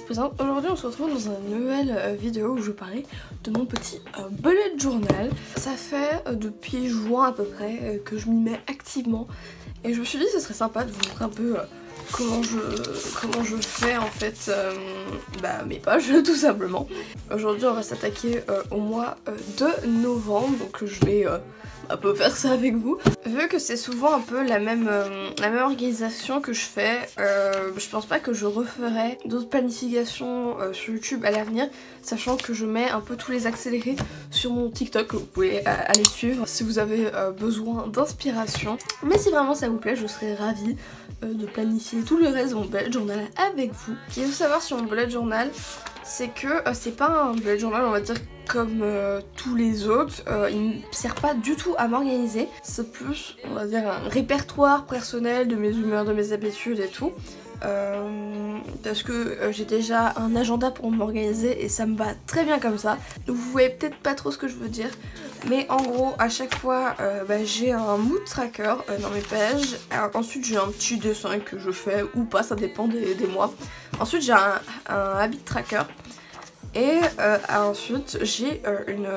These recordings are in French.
présente. Aujourd'hui on se retrouve dans une nouvelle vidéo où je parlais de mon petit bullet journal. Ça fait depuis juin à peu près que je m'y mets activement et je me suis dit que ce serait sympa de vous montrer un peu comment je fais en fait mes pages tout simplement. Aujourd'hui on va s'attaquer au mois de novembre, donc je vais un peu faire ça avec vous. Vu que c'est souvent un peu la même organisation que je fais, je pense pas que je referai d'autres planifications sur YouTube à l'avenir, sachant que je mets un peu tous les accélérés sur mon TikTok, vous pouvez aller suivre si vous avez besoin d'inspiration. Mais si vraiment ça vous plaît, je serais ravie de planifier tout le reste de mon bullet journal avec vous. Ce qu'il faut savoir sur mon bullet journal, c'est que c'est pas un bullet journal on va dire comme tous les autres, il ne sert pas du tout à m'organiser, c'est plus on va dire un répertoire personnel de mes humeurs, de mes habitudes et tout. Parce que j'ai déjà un agenda pour m'organiser et ça me va très bien comme ça. Vous voyez peut-être pas trop ce que je veux dire, mais en gros à chaque fois j'ai un mood tracker dans mes pages. Alors, ensuite j'ai un petit dessin que je fais ou pas, ça dépend des mois. Ensuite j'ai un habit tracker. Et ensuite j'ai une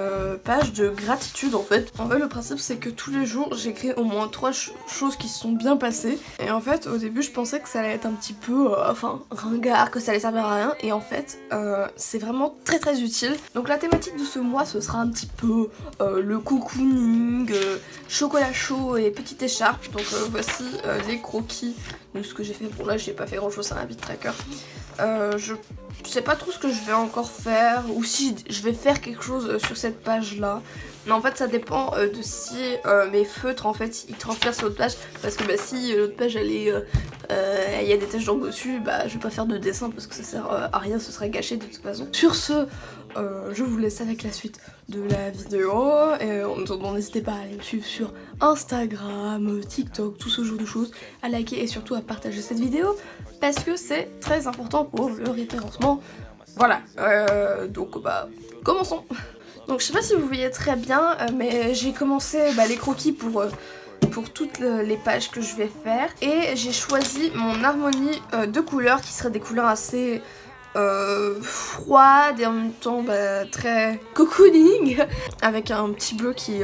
page de gratitude en fait. En fait le principe c'est que tous les jours j'écris au moins 3 choses qui se sont bien passées. Et en fait au début je pensais que ça allait être un petit peu ringard, que ça allait servir à rien. Et en fait c'est vraiment très utile. Donc la thématique de ce mois ce sera un petit peu le cocooning, chocolat chaud et petite écharpe. Donc voici les croquis de ce que j'ai fait. Bon là j'ai pas fait grand chose, c'est un habit tracker. Je sais pas trop ce que je vais encore faire ou si je vais faire quelque chose sur cette page là, mais en fait ça dépend de si mes feutres en fait ils transpirent sur l'autre page, parce que si l'autre page elle est il y a des taches d'encre dessus, je vais pas faire de dessin parce que ça sert à rien, ce serait gâché de toute façon. Sur ce je vous laisse avec la suite de la vidéo et en attendant n'hésitez pas à aller me suivre sur Instagram, TikTok, tout ce genre de choses, à liker et surtout à partager cette vidéo parce que c'est très important pour le référencement. Voilà, donc commençons. Donc je sais pas si vous voyez très bien, mais j'ai commencé les croquis pour toutes les pages que je vais faire et j'ai choisi mon harmonie de couleurs qui seraient des couleurs assez froide et en même temps très cocooning avec un petit bleu qui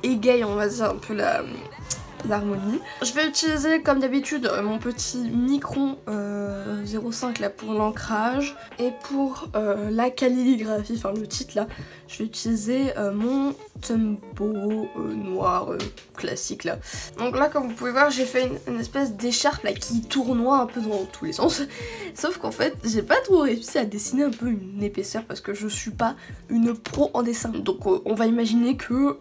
égaye on va dire un peu l'harmonie. Je vais utiliser comme d'habitude mon petit Micron 0,5 là pour l'ancrage et pour la calligraphie, enfin le titre là, je vais utiliser mon Tempo noir classique là. Donc là comme vous pouvez voir j'ai fait une espèce d'écharpe là qui tournoie un peu dans tous les sens, sauf qu'en fait j'ai pas trop réussi à dessiner un peu une épaisseur parce que je suis pas une pro en dessin. Donc on va imaginer que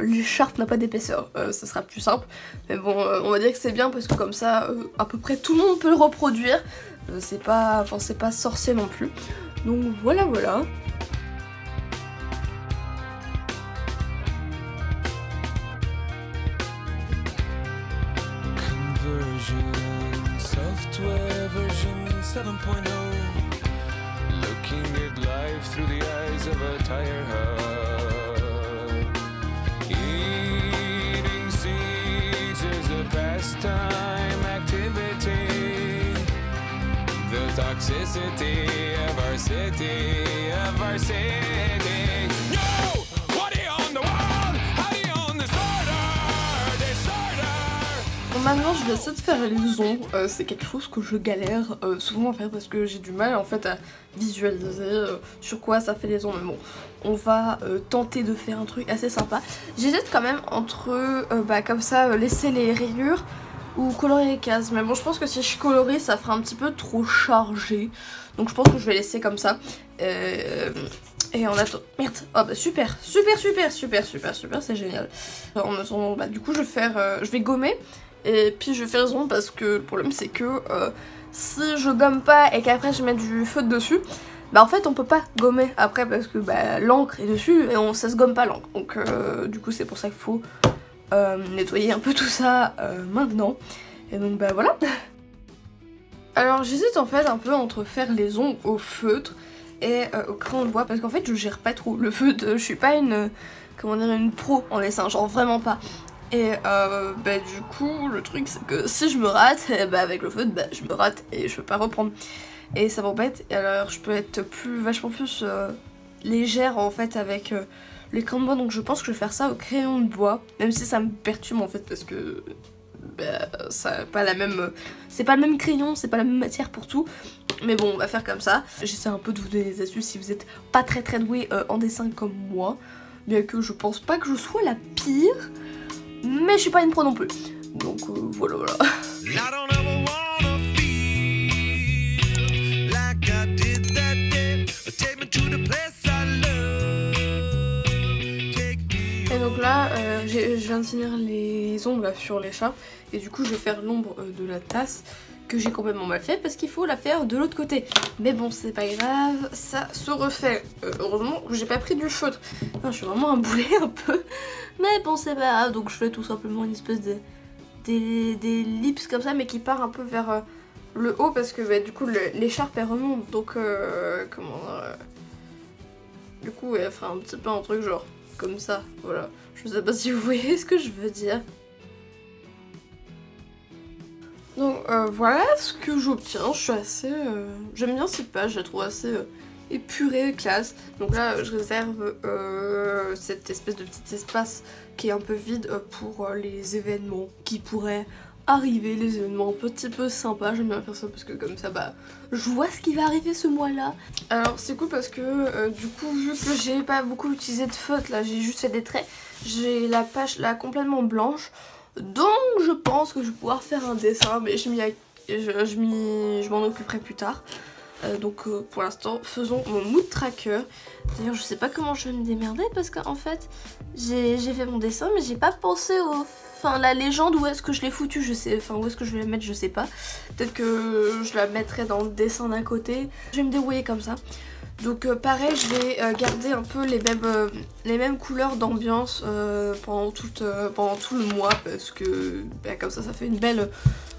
l'écharpe n'a pas d'épaisseur, ça sera plus simple. Mais bon, on va dire que c'est bien parce que comme ça, à peu près tout le monde peut le reproduire. C'est pas sorcier non plus. Donc voilà. Software version 7.0. Looking at life through the eyes of a tire hub. Eating seeds is a pastime activity. The toxicity of our city, No! What are you on the wall? How do you on disorder? Bon, maintenant je vais essayer de faire les ombres, c'est quelque chose que je galère souvent à faire parce que j'ai du mal en fait à visualiser sur quoi ça fait les ombres. Mais bon, on va tenter de faire un truc assez sympa. J'hésite quand même entre comme ça laisser les rayures ou colorer les cases, mais bon je pense que si je colorie ça fera un petit peu trop chargé, donc je pense que je vais laisser comme ça. Et on attend. Merde. Oh super, c'est génial. En attendant, du coup je vais gommer et puis je vais faire les ombres parce que le problème c'est que si je gomme pas et qu'après je mets du feutre dessus, en fait on peut pas gommer après parce que l'encre est dessus et ça se gomme pas l'encre. Donc du coup c'est pour ça qu'il faut nettoyer un peu tout ça maintenant. Et donc voilà. Alors j'hésite en fait un peu entre faire les ombres au feutre et au crayon de bois parce qu'en fait je gère pas trop le feutre, je suis pas une pro en dessin, genre vraiment pas. Et du coup le truc c'est que si je me rate, avec le feutre je me rate et je peux pas reprendre. et ça m'embête. Et alors je peux être vachement plus légère en fait avec les crayons de bois, donc je pense que je vais faire ça au crayon de bois, même si ça me perturbe en fait parce que ça pas la même, c'est pas le même crayon, c'est pas la même matière pour tout. Mais bon, on va faire comme ça. J'essaie un peu de vous donner des astuces si vous êtes pas très doué en dessin comme moi. Bien que je pense pas que je sois la pire, mais je suis pas une pro non plus. Donc voilà. Et donc là, je viens de finir les ombres là, sur l'écharpe. Et du coup, je vais faire l'ombre de la tasse que j'ai complètement mal fait parce qu'il faut la faire de l'autre côté. Mais bon, c'est pas grave, ça se refait. Heureusement, j'ai pas pris du feutre. Enfin, je suis vraiment un boulet un peu. Mais bon, c'est pas grave. Donc je fais tout simplement une espèce d'ellipse comme ça, mais qui part un peu vers le haut parce que bah, du coup, l'écharpe elle remonte. Donc, du coup, elle fera un petit peu un truc genre comme ça. Voilà. Je sais pas si vous voyez ce que je veux dire. Donc voilà ce que j'obtiens, je suis assez... j'aime bien cette page, je la trouve assez épurée, classe. Donc là je réserve cette espèce de petit espace qui est un peu vide pour les événements qui pourraient arriver, les événements un petit peu sympas. J'aime bien faire ça parce que comme ça bah je vois ce qui va arriver ce mois-là. Alors c'est cool parce que du coup vu que j'ai pas beaucoup utilisé de feutre là, j'ai juste fait des traits, j'ai la page là complètement blanche. Donc je pense que je vais pouvoir faire un dessin, mais je m'en occuperai plus tard. Donc pour l'instant faisons mon mood tracker. D'ailleurs je sais pas comment je vais me démerder parce qu'en fait j'ai fait mon dessin mais j'ai pas pensé la légende, où est-ce que je l'ai foutu, je sais, où est-ce que je vais la mettre, je sais pas. Peut-être que je la mettrai dans le dessin d'un côté. Je vais me débrouiller comme ça. Donc pareil, je vais garder un peu les mêmes couleurs d'ambiance pendant tout le mois parce que comme ça fait une belle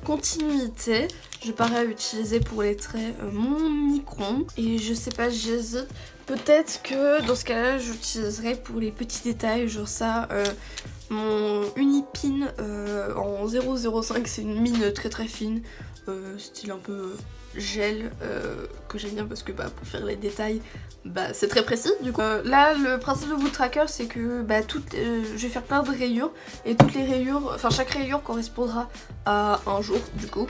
continuité. Je vais pareil utiliser pour les traits mon micron et je sais pas, j'hésite. Peut-être que dans ce cas-là, j'utiliserai pour les petits détails, genre ça, mon Unipin en 005, c'est une mine très fine, style un peu... gel que j'aime bien parce que pour faire les détails c'est très précis du coup. Là le principe de Wood Tracker c'est que je vais faire plein de rayures et toutes les rayures, chaque rayure correspondra à un jour du coup.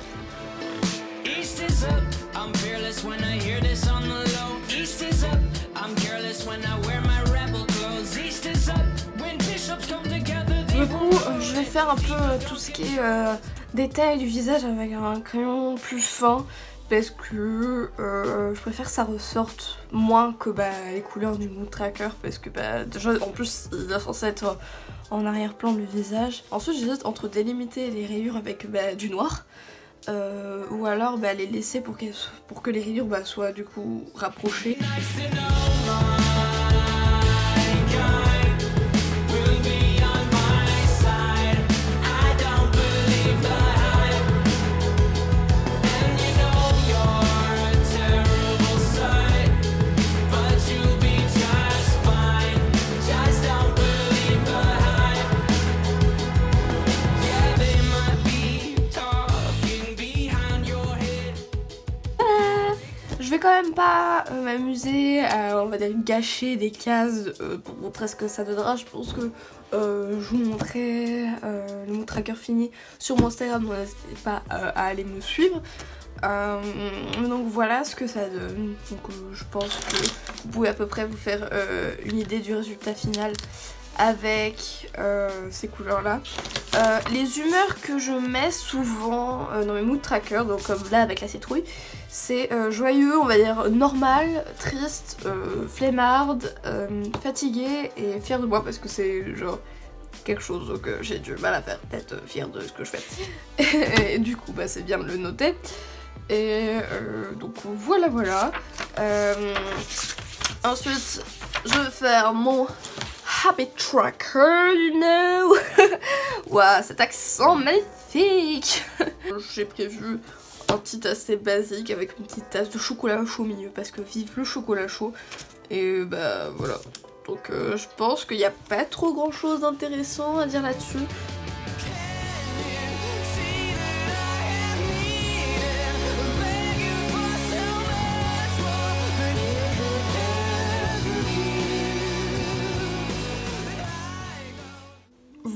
Du coup je vais faire un peu tout ce qui est détail du visage avec un crayon plus fin parce que je préfère que ça ressorte moins que les couleurs du Mood Tracker parce que déjà en plus il est censé être en arrière-plan du visage. Ensuite j'hésite entre délimiter les rayures avec du noir ou alors les laisser pour que les rayures soient du coup rapprochées. Je vais quand même pas m'amuser à, on va dire, gâcher des cases pour montrer ce que ça donnera. Je pense que je vous montrerai le Mood Tracker fini sur mon Instagram, donc n'hésitez pas à aller me suivre. Donc voilà ce que ça donne. Donc je pense que vous pouvez à peu près vous faire une idée du résultat final avec ces couleurs là. Les humeurs que je mets souvent dans mes Mood Tracker, donc comme là avec la citrouille, c'est joyeux, on va dire normal, triste, flemmarde, fatigué et fier de moi parce que c'est genre quelque chose que j'ai du mal à faire, d'être fière de ce que je fais. Et du coup c'est bien de le noter. Et donc voilà. Ensuite je vais faire mon Habit Tracker, you know. Waouh, cet accent magnifique. J'ai prévu un petit assez basique avec une petite tasse de chocolat chaud au milieu parce que vive le chocolat chaud. Et voilà. Donc je pense qu'il n'y a pas trop grand chose d'intéressant à dire là-dessus.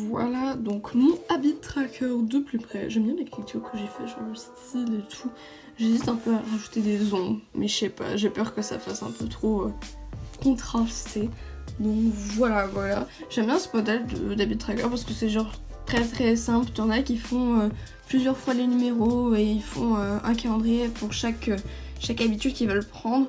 Voilà donc mon habit tracker de plus près. J'aime bien l'écriture que j'ai fait, genre le style et tout. J'hésite un peu à rajouter des ombres, mais je sais pas, j'ai peur que ça fasse un peu trop contrasté. Donc voilà. J'aime bien ce modèle d'habit tracker parce que c'est genre très simple. Il y en a qui font plusieurs fois les numéros et ils font un calendrier pour chaque habitude qu'ils veulent prendre.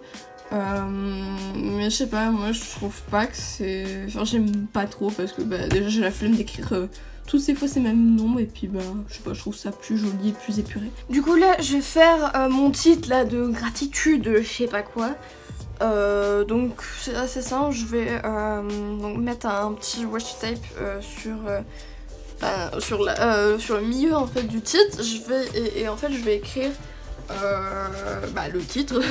Mais je sais pas, moi je trouve pas que c'est... Enfin j'aime pas trop parce que bah, déjà j'ai la flemme d'écrire toutes ces fois ces mêmes noms et puis bah je sais pas, je trouve ça plus joli et plus épuré. Du coup là je vais faire mon titre là de gratitude, je sais pas quoi. Donc c'est assez simple, je vais donc mettre un petit washi tape sur le milieu en fait du titre. Et en fait je vais écrire le titre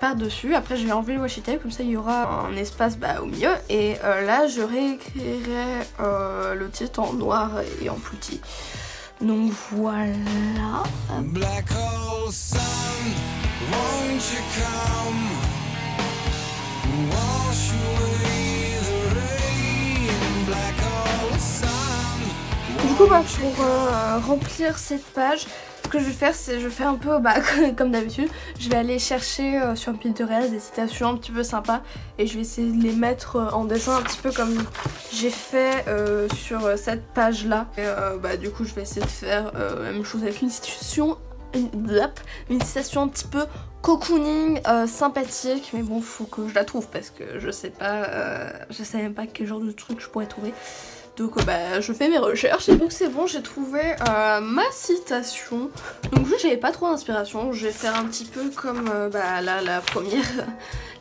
par dessus. Après je vais enlever le washi tape, comme ça il y aura un espace au milieu et là je réécrirai le titre en noir et en plus petit. Donc voilà. Black hole sun, won't you come? Wash away the rain. Black hole sun. Du coup pour remplir cette page, ce que je vais faire, c'est je fais un peu comme d'habitude, je vais aller chercher sur Pinterest des citations un petit peu sympas et je vais essayer de les mettre en dessin un petit peu comme j'ai fait sur cette page là. Et du coup je vais essayer de faire la même chose avec une citation un petit peu cocooning, sympathique, mais bon faut que je la trouve parce que je sais même pas quel genre de truc je pourrais trouver. Donc je fais mes recherches et donc c'est bon, j'ai trouvé ma citation. Donc juste j'avais pas trop d'inspiration, je vais faire un petit peu comme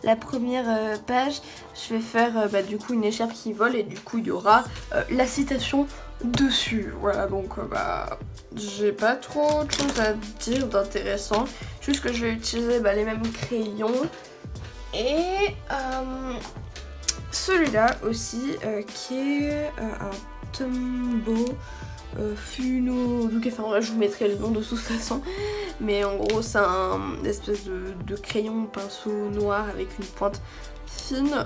la première page. Je vais faire du coup une écharpe qui vole et du coup il y aura la citation dessus. Voilà donc j'ai pas trop de choses à dire d'intéressant, juste que je vais utiliser les mêmes crayons et celui-là aussi qui est un Tombow Funo Look. Enfin je vous mettrai le nom de toute façon, mais en gros c'est un espèce de crayon pinceau noir avec une pointe fine.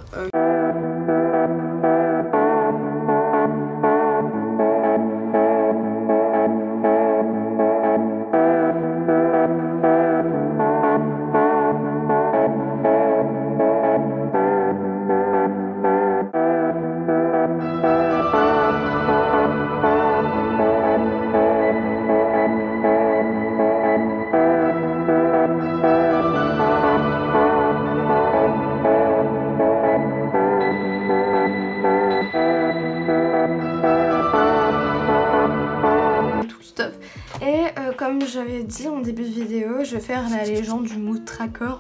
Comme j'avais dit en début de vidéo, je vais faire la légende du mood tracker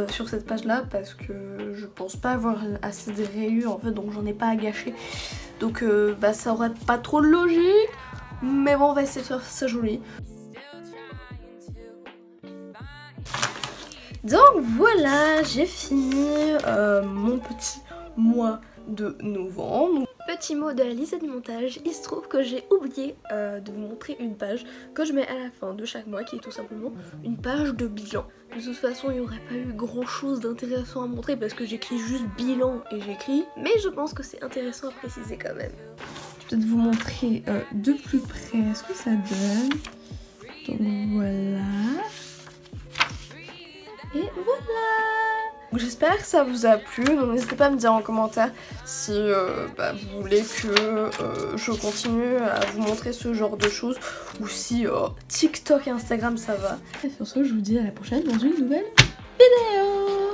sur cette page là parce que je pense pas avoir assez de rayures en fait, donc j'en ai pas à gâcher. Donc ça aurait pas trop de logique, mais bon on va essayer de faire ça joli. Donc voilà, j'ai fini mon petit mois de novembre. Petit mot de la liste de montage, il se trouve que j'ai oublié de vous montrer une page que je mets à la fin de chaque mois qui est tout simplement une page de bilan. De toute façon il n'y aurait pas eu grand chose d'intéressant à montrer parce que j'écris juste bilan et j'écris, mais je pense que c'est intéressant à préciser quand même. Je vais peut-être vous montrer de plus près ce que ça donne. Donc voilà. Et voilà. J'espère que ça vous a plu, donc n'hésitez pas à me dire en commentaire si vous voulez que je continue à vous montrer ce genre de choses ou si TikTok et Instagram ça va. Et sur ce je vous dis à la prochaine dans une nouvelle vidéo.